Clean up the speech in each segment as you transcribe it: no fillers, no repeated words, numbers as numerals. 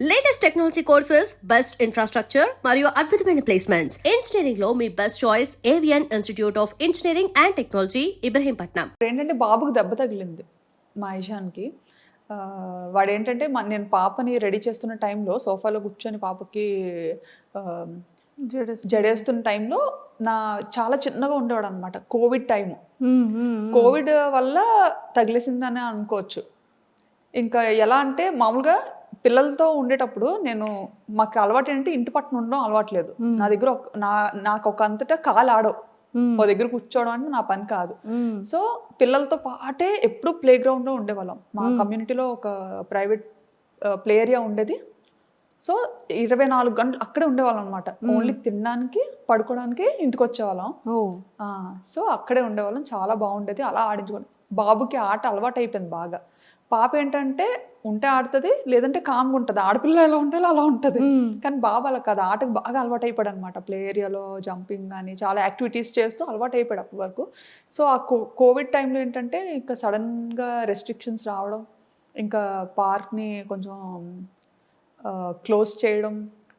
Latest technology courses, best infrastructure మరియు అద్భుతమైన placements. Engineering లో మీ best choice Avian institute of engineering and technology, Ibrahimpatnam. ఏంటంటే బాబుకి దెబ్బ తగిలింది మా ఇషాన్కి. వాడు ఏంటంటే నేను పాపని రెడీ చేస్తున్న టైంలో సోఫాలో కూర్చొని పాపకి జడేస్తున్న టైంలో చాలా చిన్నగా ఉండేవాడు అనమాట. Covid time. కోవిడ్ వల్ల తగిలేసిందని అనుకోవచ్చు. ఇంకా ఎలా అంటే మామూలుగా పిల్లలతో ఉండేటప్పుడు మాకు అలవాటు ఏంటంటే ఇంటి పట్టున ఉండడం అలవాట్లేదు. నా దగ్గర నాకు ఒక అంతటా కాలు ఆడవు. ఓ దగ్గర కూర్చోవడం అంటే నా పని కాదు. సో పిల్లలతో పాటే ఎప్పుడు ప్లే గ్రౌండ్ లో ఉండేవాళ్ళం. మా కమ్యూనిటీలో ఒక ప్రైవేట్ ప్లే ఏరియా ఉండేది. సో 24 గంటలు అక్కడే ఉండేవాళ్ళం అనమాట. ఓన్లీ తినడానికి, పడుకోవడానికి ఇంటికి వచ్చేవాళ్ళం. సో అక్కడే ఉండేవాళ్ళం. చాలా బాగుండేది. అలా ఆడించుకోండి. బాబుకి ఆట అలవాటు అయిపోయింది బాగా. పాప ఏంటంటే ఉంటే ఆడుతుంది, లేదంటే కామ్గా ఉంటుంది. ఆడపిల్ల ఎలా ఉండాలో అలా ఉంటుంది. కానీ బాబు అలా కాదు, ఆటకు బాగా అలవాటు అయిపోయాడు అనమాట. ప్లే ఏరియాలో జంపింగ్ కానీ చాలా యాక్టివిటీస్ చేస్తూ అలవాటు అయిపోయాడు అప్పటి వరకు. సో ఆ కోవిడ్ టైంలో ఏంటంటే ఇంకా సడన్గా రెస్ట్రిక్షన్స్ రావడం, ఇంకా పార్క్ని కొంచెం క్లోజ్ చేయడం,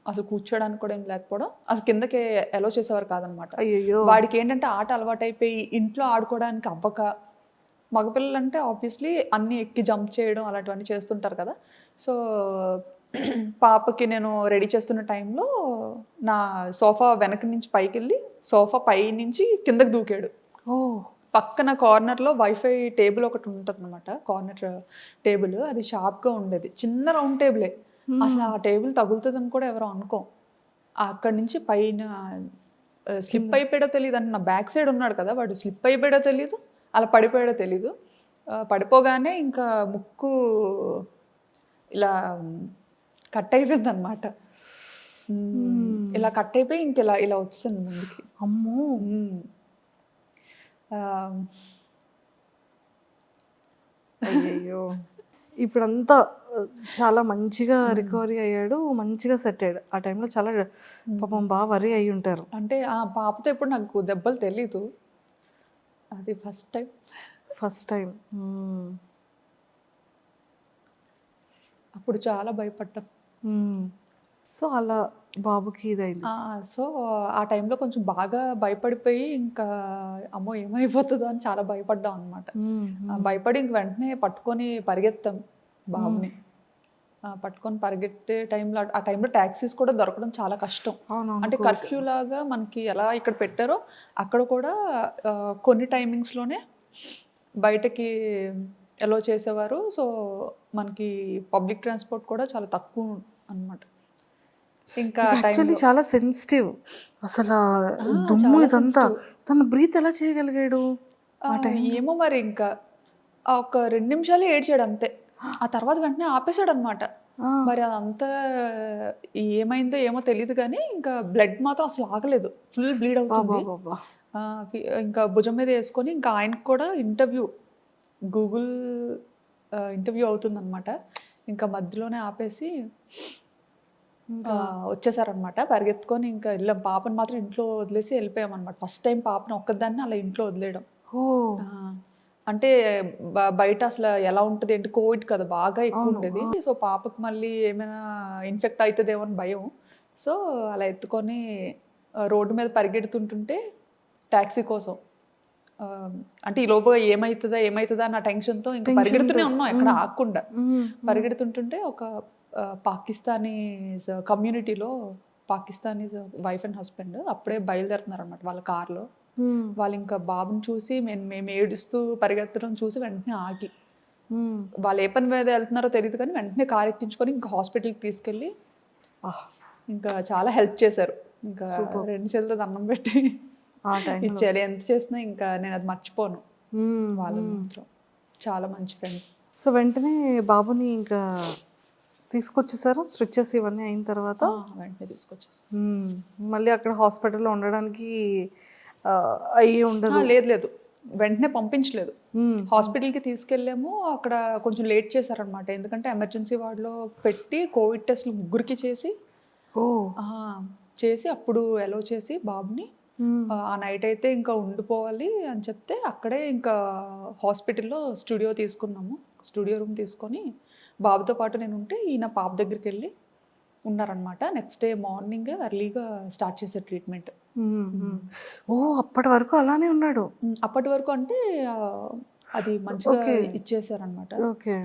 అసలు కూర్చోడానికి కూడా ఏం లేకపోవడం, అసలు కిందకి అలో చేసేవారు కాదనమాట. వాడికి ఏంటంటే ఆట అలవాటు అయిపోయి ఇంట్లో ఆడుకోవడానికి అవ్వక, మగపిల్లలు అంటే ఆబ్వియస్లీ అన్నీ ఎక్కి జంప్ చేయడం అలాంటివన్నీ చేస్తుంటారు కదా. సో పాపకి నేను రెడీ చేస్తున్న టైంలో నా సోఫా వెనక నుంచి పైకి వెళ్ళి సోఫా పై నుంచి కిందకి దూకాడు. పక్కన కార్నర్లో వైఫై టేబుల్ ఒకటి ఉంటుంది అనమాట. కార్నర్ టేబుల్ అది షార్ప్గా ఉండేది. చిన్న రౌండ్ టేబులే. అసలు ఆ టేబుల్ తగులుతుందని కూడా ఎవరో అనుకోం. అక్కడి నుంచి పైన స్లిప్ అయిపోయాడో తెలియదు. అంటే నా బ్యాక్ సైడ్ ఉన్నాడు కదా, వాడు స్లిప్ అయిపోయాడో తెలియదు, అలా పడిపోయాడో తెలీదు. పడిపోగానే ఇంకా ముక్కు ఇలా కట్ అయిపోయింది అనమాట. ఇలా కట్ అయిపోయి ఇంక ఇలా ఇలా వచ్చింది ముందుకి. అమ్మో. అయ్యయ్యో. ఇప్పుడంతా చాలా మంచిగా రికవరీ అయ్యాడు, మంచిగా సెట్ అయ్యాడు. ఆ టైంలో చాలా పాపం బాగా వరి అయి ఉంటారు. అంటే ఆ పాపతో ఎప్పుడు నాకు దెబ్బలు తెలీదు, అది ఫస్ట్ టైం. అప్పుడు చాలా భయపడ్డాం. సో అలా బాబుకి ఇదైంది. సో ఆ టైంలో కొంచెం బాగా భయపడిపోయి ఇంకా అమ్మో ఏమైపోతుందో అని చాలా భయపడ్డాం అనమాట. భయపడి ఇంక వెంటనే పట్టుకొని పరిగెత్తాం బాబుని. పట్టుకొని పరిగెట్టే టైంలో, ఆ టైంలో ట్యాక్సీస్ కూడా దొరకడం చాలా కష్టం. అంటే కర్ఫ్యూ లాగా మనకి ఎలా ఇక్కడ పెట్టారో అక్కడ కూడా కొన్ని టైమింగ్స్లోనే బయటకి ఎలో చేసేవారు. సో మనకి పబ్లిక్ ట్రాన్స్పోర్ట్ కూడా చాలా తక్కువ అన్నమాట. ఇంకా యాక్చువల్లీ చాలా సెన్సిటివ్ అసలు దుమ్ము ఇదంతా. తన బ్రీత్ ఎలా చేయగలిగాడు ఏమో మరి. ఇంకా ఒక 2 నిమిషాలు ఏడ్చాడు అంతే. ఆ తర్వాత వెంటనే ఆపేశాడు అనమాట. మరి అదంతా ఏమైందో ఏమో తెలియదు కానీ ఇంకా బ్లడ్ మాత్రం అసలు ఆగలేదు. ఫుల్ బ్లీడ్ అవుతుంది. ఇంకా భుజం మీద వేసుకొని ఇంకా ఆయనకు కూడా గూగుల్ ఇంటర్వ్యూ అవుతుంది అనమాట. ఇంకా మధ్యలోనే ఆపేసి వచ్చేసారనమాట. పరిగెత్తుకొని ఇంకా వెళ్ళాం. పాపను మాత్రం ఇంట్లో వదిలేసి వెళ్ళిపోయాం అనమాట. ఫస్ట్ టైం పాపను ఒక్కదాన్ని అలా ఇంట్లో వదిలేయడం. అంటే బయట అసలు ఎలా ఉంటుంది ఏంటి, కోవిడ్ కదా బాగా ఎక్కువ ఉండేది. సో పాపకు మళ్ళీ ఏమైనా ఇన్ఫెక్ట్ అవుతుందేమో అని భయం. సో అలా ఎత్తుకొని రోడ్డు మీద పరిగెడుతుంటుంటే ట్యాక్సీ కోసం, అంటే ఈ లోపు ఏమవుతుందా అన్న టెన్షన్తో ఇంకా పరిగెడుతూనే ఉన్నాం ఎక్కడ ఆగకుండా. పరిగెడుతుంటుంటే ఒక పాకిస్తానీస్ కమ్యూనిటీలో పాకిస్తానీస్ వైఫ్ అండ్ హస్బెండ్ అప్పుడే బయలుదేరుతున్నారు అనమాట వాళ్ళ కార్లో. వాళ్ళు ఇంకా బాబుని చూసి మేము ఏడుస్తూ పరిగెత్తడం చూసి వెంటనే ఆగి, వాళ్ళు ఏ పని మీద వెళ్తున్నారో తెలియదు కానీ వెంటనే కార్ ఎక్కించుకొని ఇంకా హాస్పిటల్కి తీసుకెళ్ళి ఇంకా చాలా హెల్ప్ చేశారు. ఇంకా 2 చేతులతో దండం పెట్టి ఇచ్చారు. ఎంత చేసినా ఇంకా నేను అది మర్చిపోను. వాళ్ళు మాత్రం చాలా మంచి ఫ్రెండ్స్. సో వెంటనే బాబుని ఇంకా తీసుకొచ్చేసారా? స్ట్రిచెస్ ఇవన్నీ అయిన తర్వాత వెంటనే తీసుకొచ్చేసారు. మళ్ళీ అక్కడ హాస్పిటల్లో ఉండడానికి అయ్యి ఉండదు? లేదు, వెంటనే పంపించలేదు. హాస్పిటల్కి తీసుకెళ్ళాము. అక్కడ కొంచెం లేట్ చేశారనమాట. ఎందుకంటే ఎమర్జెన్సీ వార్డులో పెట్టి కోవిడ్ టెస్ట్లు 3కి చేసి అప్పుడు ఎలో చేసి బాబుని ఆ నైట్ అయితే ఇంకా ఉండిపోవాలి అని చెప్తే అక్కడే ఇంకా హాస్పిటల్లో స్టూడియో రూమ్ తీసుకొని బాబుతో పాటు నేను ఉంటే ఈయన పాప దగ్గరికి వెళ్ళి ఉన్నారనమాట. నెక్స్ట్ డే మార్నింగ్ ఎర్లీగా స్టార్ట్ చేశారు ట్రీట్మెంట్. ఓ అప్పటి వరకు అలానే ఉన్నాడు. అప్పటి వరకు అంటే అది మంచిగా ఇచ్చేసారనమాట. ఓకే.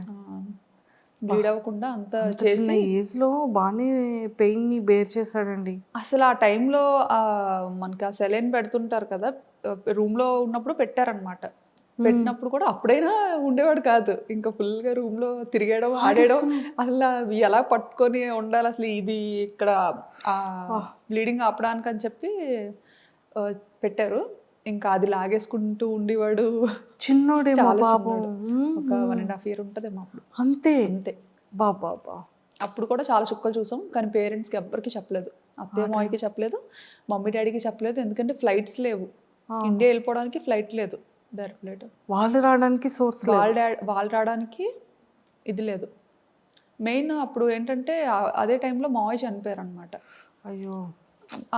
బ్లీడ్ అవ్వకుండా అంతా చిన్న ఏజ్ లో బాగానే పెయిన్ ని బేర్ చేశాడండి. అసలు ఆ టైంలో మనకి ఆ సెలైన్ పెడుతుంటారు కదా, రూమ్ లో ఉన్నప్పుడు పెట్టారనమాట. పెట్టినప్పుడు కూడా అప్పుడైనా ఉండేవాడు కాదు, ఇంకా ఫుల్ గా రూమ్ లో తిరిగేయడం ఆడేయడం. అసలు ఎలా పట్టుకొని ఉండాలి అసలు, ఇది ఇక్కడ బ్లీడింగ్ ఆపడానికి అని చెప్పి పెట్టారు. ఇంకా అది లాగేసుకుంటూ ఉండేవాడు. చిన్నోడేమో పాపం. ఒక 1.5 year ఉంటదేమో అప్పుడు. అంతే అంతే. బాబా. అప్పుడు కూడా చాలా చుక్కలు చూసాం, కానీ పేరెంట్స్కి ఎవ్వరికి చెప్పలేదు. అత్తయ్య మావికి చెప్పలేదు, మమ్మీ డాడీకి చెప్పలేదు. ఎందుకంటే ఫ్లైట్స్ లేవు, ఇండియా వెళ్ళిపోవడానికి ఫ్లైట్ లేదు, డైరెక్ట్ ఫ్లైట్. వాళ్ళు రావడానికి సోర్స్, వాళ్ళు రావడానికి ఇది లేదు. మెయిన్ అప్పుడు ఏంటంటే అదే టైంలో మావయ్య చనిపోయారు అనమాట. అయ్యో.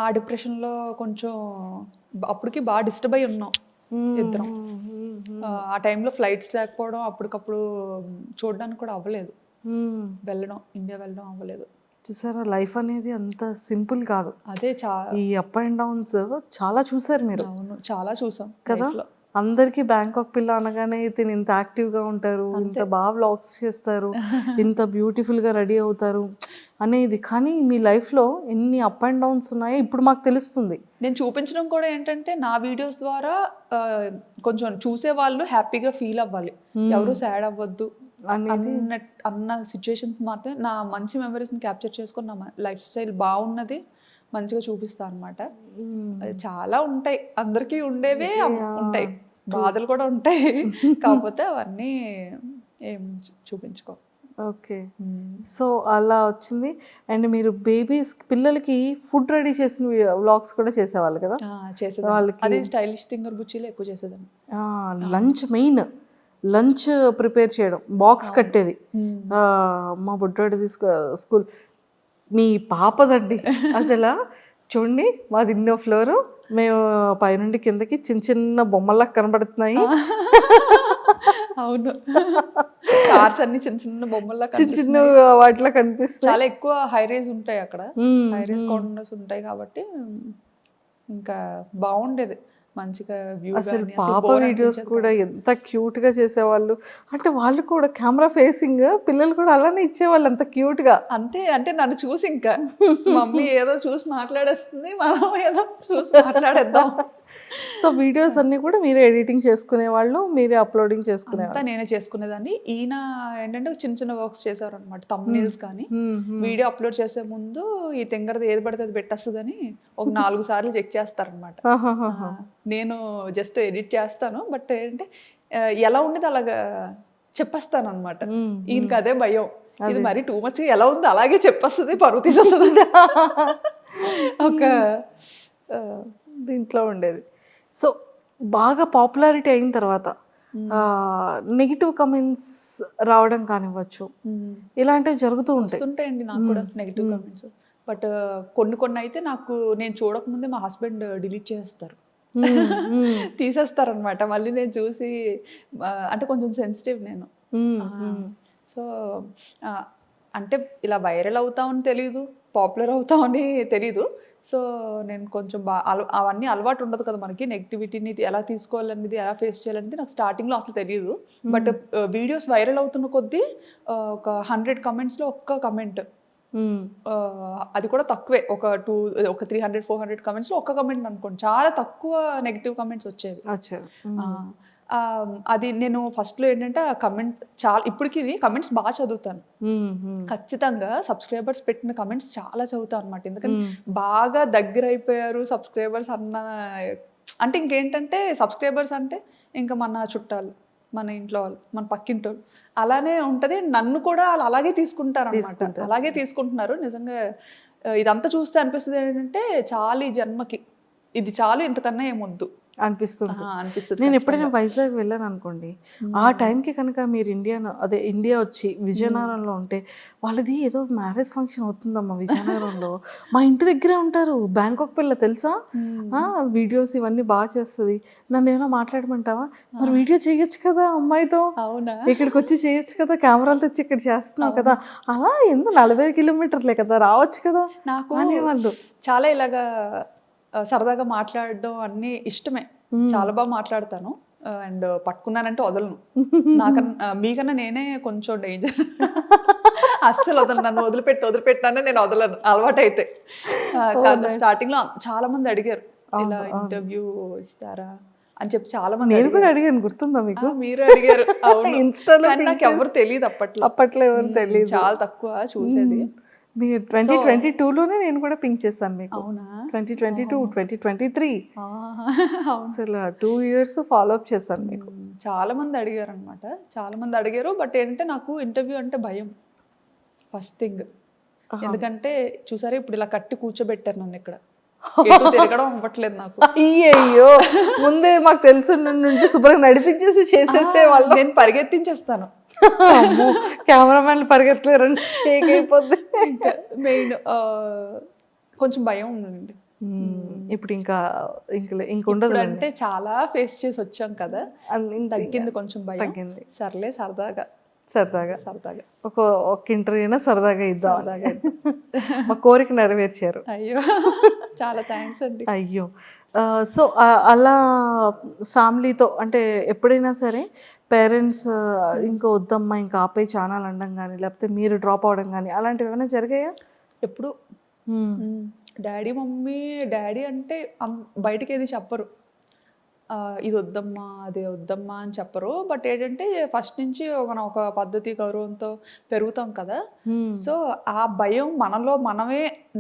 ఆ డిప్రెషన్లో కొంచెం అప్పటికి బాగా డిస్టర్బ్ అయి ఉన్నాం ఇద్దరం. ఆ టైంలో ఫ్లైట్స్ లేకపోవడం, అప్పటికప్పుడు చూడడానికి కూడా అవ్వలేదు, ఇండియా వెళ్ళడం అవ్వలేదు. చూసారా, లైఫ్ అనేది అంత సింపుల్ కాదు. అదే ఈ అప్ అండ్ డౌన్స్ చాలా చూసారు మీరు. అవును, చాలా చూసాం కదా. అందరికి బ్యాంకాక్ పిల్ల అనగానే తిని ఇంత యాక్టివ్గా ఉంటారు, ఇంత బాగా వ్లాగ్స్ చేస్తారు, ఇంత బ్యూటిఫుల్గా రెడీ అవుతారు అనేది. కానీ మీ లైఫ్లో ఎన్ని అప్ అండ్ డౌన్స్ ఉన్నాయో ఇప్పుడు మాకు తెలుస్తుంది. నేను చూపించడం కూడా ఏంటంటే నా వీడియోస్ ద్వారా కొంచెం చూసే వాళ్ళు హ్యాపీగా ఫీల్ అవ్వాలి, ఎవరు సాడ్ అవ్వద్దు అన్న సిచ్యువేషన్స్ మాత్రం నా మంచి మెమరీస్ని క్యాప్చర్ చేసుకొని నా లైఫ్ స్టైల్ బాగున్నది మంచిగా చూపిస్తా అనమాట. చాలా ఉంటాయి, అందరికీ ఉండేవే ఉంటాయి, బాధలు కూడా ఉంటాయి, కాకపోతే అవన్నీ ఏం చూపించుకో. ఓకే. సో అలా వచ్చింది. అండ్ మీరు బేబీస్ పిల్లలకి ఫుడ్ రెడీ చేసిన వ్లాగ్స్ కూడా చేసేవాళ్ళు కదా. చేసేదాన్ని, అది స్టైలిష్ థింగర్ బుచ్చిలో ఎక్కువ చేసేదాన్ని. లంచ్, మెయిన్ లంచ్ ప్రిపేర్ చేయడం, బాక్స్ కట్టేది. మా బుడ్డోడి స్కూల్, మీ పాపదండి అసలు చూడండి, మాది ఇన్నో ఫ్లోరు, మేము పైనుండి కిందకి చిన్న చిన్న బొమ్మల్లా కనబడుతున్నాయి. అవును, కార్స్ అన్ని చిన్న చిన్న బొమ్మల్లా చిన్న చిన్న వాటిలో కనిపిస్తాయి. చాలా ఎక్కువ హై రేజ్ ఉంటాయి అక్కడ, హై రేజ్ కార్నర్స్ ఉంటాయి కాబట్టి ఇంకా బాగుండేది మంచిగా వ్యూ. అసలు పాప వీడియోస్ కూడా ఎంత క్యూట్ గా చేసేవాళ్ళు. అంటే వాళ్ళు కూడా కెమెరా ఫేసింగ్, పిల్లలు కూడా అలానే ఇచ్చేవాళ్ళు అంత క్యూట్ గా. అంతే, అంటే నన్ను చూసి ఇంకా మమ్మీ ఏదో చూసి మాట్లాడేస్తుంది, మనం ఏదో చూసి మాట్లాడేద్దాం. సో వీడియోస్ అన్ని కూడా మీరే ఎడిటింగ్ చేసుకునే వాళ్ళు, మీరే అప్లోడింగ్ చేసుకునేవాళ్ళు? నేనే చేసుకునేదాన్ని. ఈయన ఏంటంటే చిన్న చిన్న వర్క్స్ చేసేవారు అనమాట, థంబ్నెయిల్స్ కానీ. వీడియో అప్లోడ్ చేసే ముందు ఈ తింగరది ఏది పడితే అది పెట్టేస్తుందని ఒక 4 సార్లు చెక్ చేస్తారనమాట. నేను జస్ట్ ఎడిట్ చేస్తాను, బట్ ఏంటంటే ఎలా ఉండేది అలాగా చెప్పేస్తాను అనమాట. ఈయనకి అదే భయం, ఇది మరి టూ మచ్ ఎలా ఉంది అలాగే చెప్పేస్తుంది, పరువు తీసేస్తుంది ఒక దీంట్లో ఉండేది. సో బాగా పాపులారిటీ అయిన తర్వాత నెగిటివ్ కమెంట్స్ రావడం కానివ్వచ్చు, ఇలాంటివి జరుగుతూ ఉంటాయండి నాకు కూడా నెగిటివ్ కమెంట్స్. బట్ కొన్ని అయితే నాకు నేను చూడకముందే మా హస్బెండ్ డిలీట్ చేస్తారు, తీసేస్తారనమాట. మళ్ళీ నేను చూసి, అంటే కొంచెం సెన్సిటివ్ నేను. సో అంటే ఇలా వైరల్ అవుతామని తెలీదు, పాపులర్ అవుతామని తెలీదు. సో నేను కొంచెం అవన్నీ అలవాటు ఉండదు కదా మనకి, నెగిటివిటీని ఎలా తీసుకోవాలనేది, ఎలా ఫేస్ చేయాలనేది నాకు స్టార్టింగ్లో అసలు తెలియదు. బట్ వీడియోస్ వైరల్ అవుతున్న కొద్దీ ఒక 100 కమెంట్స్లో ఒక్క కమెంట్, అది కూడా తక్కువే, ఒక 300-400 కమెంట్స్లో ఒక్క కమెంట్ అనుకోండి, చాలా తక్కువ నెగిటివ్ కమెంట్స్ వచ్చేవి. అది నేను ఫస్ట్లో ఏంటంటే ఆ కమెంట్ చాలా, ఇప్పటికీ కమెంట్స్ బాగా చదువుతాను ఖచ్చితంగా. సబ్స్క్రైబర్స్ పెట్టిన కమెంట్స్ చాలా చదువుతాను అనమాట, ఎందుకంటే బాగా దగ్గర అయిపోయారు సబ్స్క్రైబర్స్ అన్న. అంటే ఇంకేంటంటే సబ్స్క్రైబర్స్ అంటే ఇంకా మన చుట్టాలు, మన ఇంట్లో వాళ్ళు, మన పక్కింటి వాళ్ళు, అలానే ఉంటుంది. నన్ను కూడా వాళ్ళు అలాగే తీసుకుంటారు అనమాట, అలాగే తీసుకుంటున్నారు. నిజంగా ఇదంతా చూస్తే అనిపిస్తుంది ఏంటంటే చాలు ఈ జన్మకి, ఇది చాలు, ఇంతకన్నా ఏమొద్దు అనిపిస్తుంది. అనిపిస్తుంది. నేను ఎప్పుడైనా వైజాగ్ వెళ్ళాను అనుకోండి, ఆ టైంకి కనుక మీరు ఇండియా వచ్చి విజయనగరంలో ఉంటే, వాళ్ళది ఏదో మ్యారేజ్ ఫంక్షన్ అవుతుందమ్మా విజయనగరంలో, మా ఇంటి దగ్గరే ఉంటారు, బ్యాంకాక్ పిల్ల తెలుసా, వీడియోస్ ఇవన్నీ బాగా చేస్తుంది, నన్ను ఏమైనా మాట్లాడమంటావా, మరి వీడియో చేయొచ్చు కదా అమ్మాయితో, అవునా? ఇక్కడికి వచ్చి చేయొచ్చు కదా, కెమెరాలు తెచ్చి ఇక్కడ చేస్తున్నావు కదా, అలా ఎందుకు 40 కిలోమీటర్లే కదా, రావచ్చు కదా నాకు అనేవాళ్ళు. చాలా ఇలాగా సరదాగా మాట్లాడడం అన్నీ ఇష్టమే, చాలా బాగా మాట్లాడతాను. అండ్ పట్టుకున్నానంటే వదలను. నాకన్నా మీకన్నా నేనే కొంచెం డేంజర్. అస్సలు వదలను, నన్ను వదిలిపెట్టానే నేను వదలను అలవాటైతే. స్టార్టింగ్ లో చాలా మంది అడిగారు ఇలా ఇంటర్వ్యూ ఇస్తారా అని చెప్పి, చాలా మంది నేను కూడా అడిగాను, గుర్తుందా మీకు? మీరు అడిగారు. అవును. ఇన్స్టాలో కానీ నాకు ఎవరు తెలియదు అప్పట్లో. అప్పట్లో ఎవరు తెలియదు, చాలా తక్కువ చూసేది. మీరు 2022లోనే నేను కూడా పింక్ చేశాను మీకు. అవునా? 2022, 2023 అవును. అసలు 2 years ఫాలో అప్ చేశాను మీకు. చాలా మంది అడిగారు అనమాట, చాలా మంది అడిగారు. బట్ ఏంటంటే నాకు ఇంటర్వ్యూ అంటే భయం ఫస్ట్ థింగ్. ఎందుకంటే చూసారా ఇప్పుడు ఇలా కట్టి కూర్చోబెట్టారు నన్ను ఇక్కడ, ఎటు తిరగడం అవ్వట్లేదు నాకు. అయ్యో, ముందే మాకు తెలుసు నుండి శుభ్రంగా నడిపించేసి చేసేసే వాళ్ళు. నేను పరిగెత్తించేస్తాను. కెమెరామెన్లు పరిగెత్తలేరండి, షేక్ అయిపోద్ది. ఇంకా మెయిన్ కొంచెం భయం ఉందండి. ఇప్పుడు ఇంకా ఉండదు అంటే చాలా ఫేస్ చేసి వచ్చాం కదా, తగ్గింది కొంచెం భయం. తగ్గింది. సర్లే సరదాగా ఒక ఇంటర్వ్యూ అయినా సరదాగా ఇద్దాం, మా కోరిక నెరవేర్చారు. అయ్యో, చాలా థ్యాంక్స్ అండి. అయ్యో, సో అలా ఫ్యామిలీతో అంటే ఎప్పుడైనా సరే పేరెంట్స్ ఇంకా వద్దమ్మా ఇంకా ఆపే ఛానల్ అనడం కానీ, లేకపోతే మీరు డ్రాప్ అవడం కానీ అలాంటివి ఏమైనా జరిగాయా? ఎప్పుడు డాడీ అంటే బయటకి ఏది చెప్పరు, ఇది వద్దమ్మా అది వద్దమ్మా అని చెప్పరు. బట్ ఏంటంటే ఫస్ట్ నుంచి ఒక పద్ధతి గౌరవంతో పెరుగుతాం కదా, సో ఆ భయం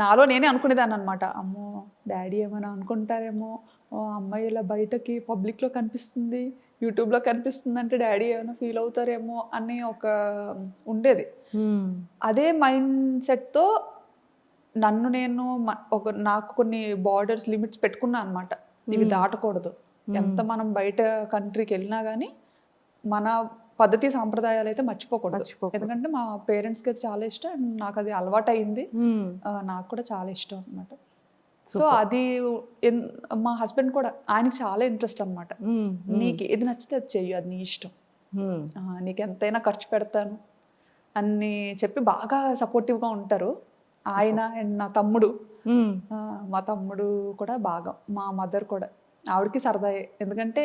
నాలో నేనే అనుకునేదాన్ని అనమాట. అమ్మో డాడీ ఏమైనా అనుకుంటారేమో, అమ్మాయి ఇలా బయటకి పబ్లిక్లో కనిపిస్తుంది, యూట్యూబ్లో కనిపిస్తుంది అంటే డాడీ ఏమైనా ఫీల్ అవుతారేమో అని ఒక ఉండేది. అదే మైండ్ సెట్తో నేను నాకు కొన్ని బార్డర్స్ లిమిట్స్ పెట్టుకున్నా అనమాట, ఇవి దాటకూడదు. ఎంత మనం బయట కంట్రీకి వెళ్ళినా కానీ మన పద్ధతి సాంప్రదాయాలు అయితే మర్చిపోకూడదు. ఎందుకంటే మా పేరెంట్స్కి అది చాలా ఇష్టం అండ్ నాకు అది అలవాటు అయింది, నాకు కూడా చాలా ఇష్టం అనమాట. సో అది మా హస్బెండ్ కూడా, ఆయనకి చాలా ఇంట్రెస్ట్ అనమాట. నీకు ఏది నచ్చితే అది చెయ్యి, అది నీ ఇష్టం, నీకు ఎంతైనా ఖర్చు పెడతాను అని చెప్పి బాగా సపోర్టివ్గా ఉంటారు ఆయన. అండ్ నా తమ్ముడు, మా తమ్ముడు కూడా బాగా, మా మదర్ కూడా, ఆవిడకి సరదాయే. ఎందుకంటే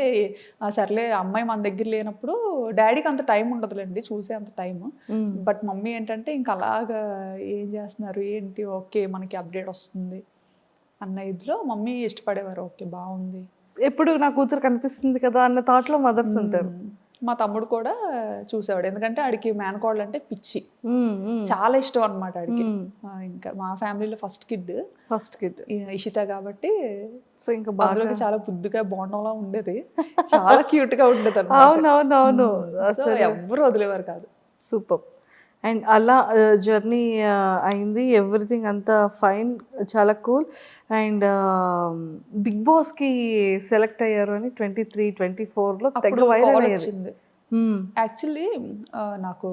సర్లే అమ్మాయి మన దగ్గర లేనప్పుడు డాడీకి అంత టైం ఉండదులేండి చూసే అంత టైం. బట్ మమ్మీ ఏంటంటే ఇంకా అలాగా ఏం చేస్తున్నారు ఏంటి, ఓకే మనకి అప్డేట్ వస్తుంది అన్న ఇదిలో మమ్మీ ఇష్టపడేవారు. ఓకే బాగుంది, ఎప్పుడు నా కూతురు కనిపిస్తుంది కదా అన్న థాట్లో మదర్స్ ఉంటారు. మా తమ్ముడు కూడా చూసేవాడు, ఎందుకంటే ఆడికి మేనకోడలు అంటే పిచ్చి, చాలా ఇష్టం అనమాట ఆడికి. ఇంకా మా ఫ్యామిలీలో ఫస్ట్ కిడ్ ఇషిత కాబట్టి, సో ఇంకా బాగా చాలా బుద్ధిగా బోండంలా ఉండేది, చాలా క్యూట్ గా ఉండేది అనమాట. అవునవునవును, అసలు ఎవ్వరు వదిలేవారు కాదు. సూపర్. అండ్ అలా జర్నీ అయింది, ఎవ్రీథింగ్ అంతా ఫైన్, చాలా కూల్. అండ్ బిగ్ బాస్కి సెలెక్ట్ అయ్యారు అని 23-24లో తెగ వైరల్ అయ్యింది. యాక్చువల్లీ నాకు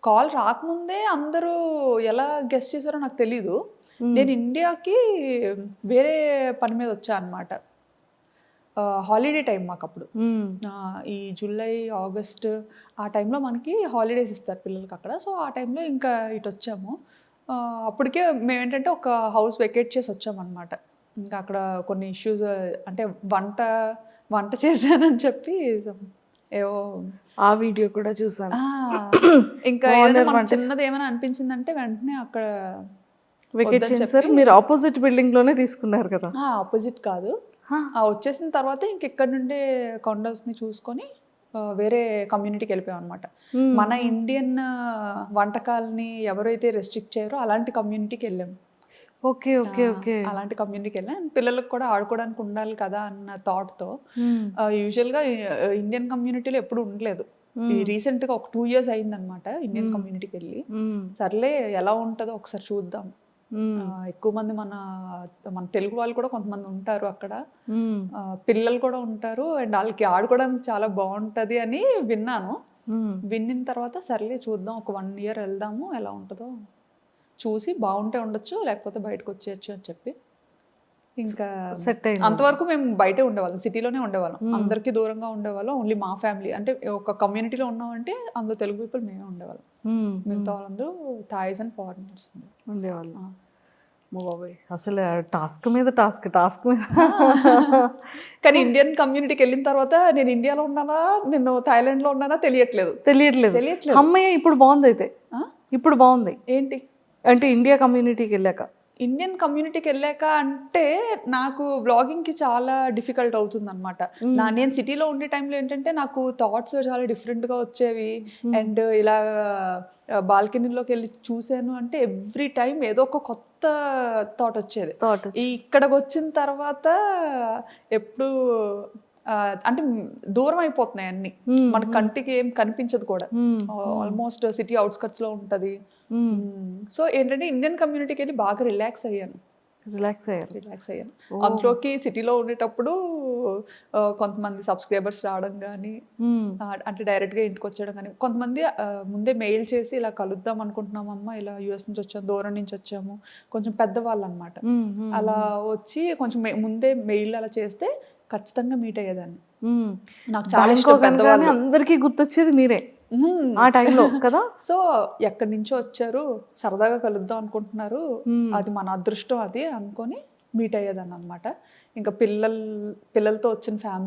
కాల్ రాకముందే అందరూ ఎలా గెస్ట్ చేశారో నాకు తెలీదు. నేను ఇండియాకి వేరే పని మీద వచ్చా అనమాట. హాలిడే టైం మాకు అప్పుడు, ఈ జూలై ఆగస్ట్ ఆ టైంలో మనకి హాలిడేస్ ఇస్తారు పిల్లలకి అక్కడ. సో ఆ టైంలో ఇంకా ఇటు వచ్చాము. అప్పటికే మేమేంటంటే ఒక హౌస్ వెకేట్ చేసి వచ్చామన్నమాట. ఇంకా అక్కడ కొన్ని ఇష్యూస్, అంటే వంట చేశానని చెప్పి ఏవో, ఆ వీడియో కూడా చూసాను. ఇంకా చిన్నది ఏమైనా అనిపించిందంటే వెంటనే అక్కడ వెకేట్ చేశారు. మీరు ఆపోజిట్ బిల్డింగ్ లోనే తీసుకున్నారు కదా? ఆపోజిట్ కాదు, వచ్చేసిన తర్వాత ఇంక ఇక్కడ నుండే కొండల్స్ని చూసుకొని వేరే కమ్యూనిటీకి వెళ్ళిపోయాం అనమాట. మన ఇండియన్ వంటకాలని ఎవరైతే రెస్ట్రిక్ట్ చేయరో అలాంటి కమ్యూనిటీకి వెళ్ళాము. ఓకే ఓకే ఓకే, అలాంటి కమ్యూనిటీకి వెళ్ళాం. పిల్లలకు కూడా ఆడుకోవడానికి ఉండాలి కదా అన్న థాట్తో. యూజువల్గా ఇండియన్ కమ్యూనిటీలో ఎప్పుడు ఉండలేదు. రీసెంట్ గా ఒక 2 years అయిందనమాట ఇండియన్ కమ్యూనిటీకి వెళ్ళి. సర్లే ఎలా ఉంటుందో ఒకసారి చూద్దాం ఎక్కువ మంది మన తెలుగు వాళ్ళు కూడా కొంతమంది ఉంటారు అక్కడ. మ్మ్. పిల్లలు కూడా ఉంటారు అండ్ వాళ్ళకి ఆడుకోవడానికి చాలా బాగుంటది అని విన్నాను. మ్మ్. విన్న తర్వాత సర్లే చూద్దాం, ఒక 1 year వెళ్దాము, ఎలా ఉంటుందో చూసి బాగుంటే ఉండొచ్చు, లేకపోతే బయటకు వచ్చేయచ్చు అని చెప్పి ఇంకా సెట్ అయింది. అంతవరకు మేము బయటే ఉండేవాళ్ళం, సిటీలోనే ఉండేవాళ్ళం, అందరికీ దూరంగా ఉండేవాళ్ళం. ఓన్లీ మా ఫ్యామిలీ అంటే ఒక కమ్యూనిటీలో ఉన్నామంటే అందులో తెలుగు పీపుల్ మేమే ఉండేవాళ్ళం. మ్మ్. మిగతా వాళ్ళందరూ థాయిస్ అండ్ ఫారినర్స్ ఉండేవాళ్ళు. మా బాబాయ్ అసలు టాస్క్ మీద టాస్క్ మీద కానీ ఇండియన్ కమ్యూనిటీకి వెళ్ళిన తర్వాత నేను ఇండియాలో ఉన్నానా నేను థాయిలాండ్లో ఉన్నానా తెలియట్లేదు. తెలియట్లేదు. అమ్మయ్య ఇప్పుడు బాగుంది అయితే. ఇప్పుడు బాగుంది ఏంటి అంటే ఇండియా కమ్యూనిటీకి వెళ్ళాక. ఇండియన్ కమ్యూనిటీకి వెళ్ళాక అంటే నాకు బ్లాగింగ్కి చాలా డిఫికల్ట్ అవుతుంది అనమాట. నేను సిటీలో ఉండే టైంలో ఏంటంటే నాకు థాట్స్ చాలా డిఫరెంట్గా వచ్చేవి. అండ్ ఇలా బాల్కనీలోకి వెళ్ళి చూసాను అంటే ఎవ్రీ టైం ఏదో ఒక కొత్త థాట్ వచ్చేది. ఇక్కడికి వచ్చిన తర్వాత ఎప్పుడు అంటే దూరం అయిపోతున్నాయి అన్ని, మన కంటికి ఏం కనిపించదు కూడా. ఆల్మోస్ట్ సిటీ అవుట్స్కట్స్ లో ఉంటది. సో ఏంటంటే ఇండియన్ కమ్యూనిటీకి వెళ్ళి బాగా రిలాక్స్ అయ్యాను. అందులోకి సిటీలో ఉండేటప్పుడు కొంతమంది సబ్స్క్రైబర్స్ రావడం కానీ, అంటే డైరెక్ట్గా ఇంటికి వచ్చేయడం కానీ, కొంతమంది ముందే మెయిల్ చేసి ఇలా కలుద్దాం అనుకుంటున్నామమ్మా, ఇలా యూఎస్ నుంచి వచ్చాము, దూరం నుంచి వచ్చాము, కొంచెం పెద్దవాళ్ళు అనమాట. అలా వచ్చి కొంచెం ముందే మెయిల్ అలా చేస్తే ఖచ్చితంగా మీట్ అయ్యేదాన్ని. నాకు చాలా ఇష్టం పెద్దవాళ్ళు. అందరికీ గుర్తొచ్చేది మీరే ఆ టైంలో కదా. సో ఎక్కడి నుంచో వచ్చారు, సరదాగా కలుద్దాం అనుకుంటున్నారు, అది మన అదృష్టం అది అనుకొని మీట్ అయ్యేదాన్ని అనమాట. ఇంకా పిల్లలతో వచ్చిన ఫ్యామిలీ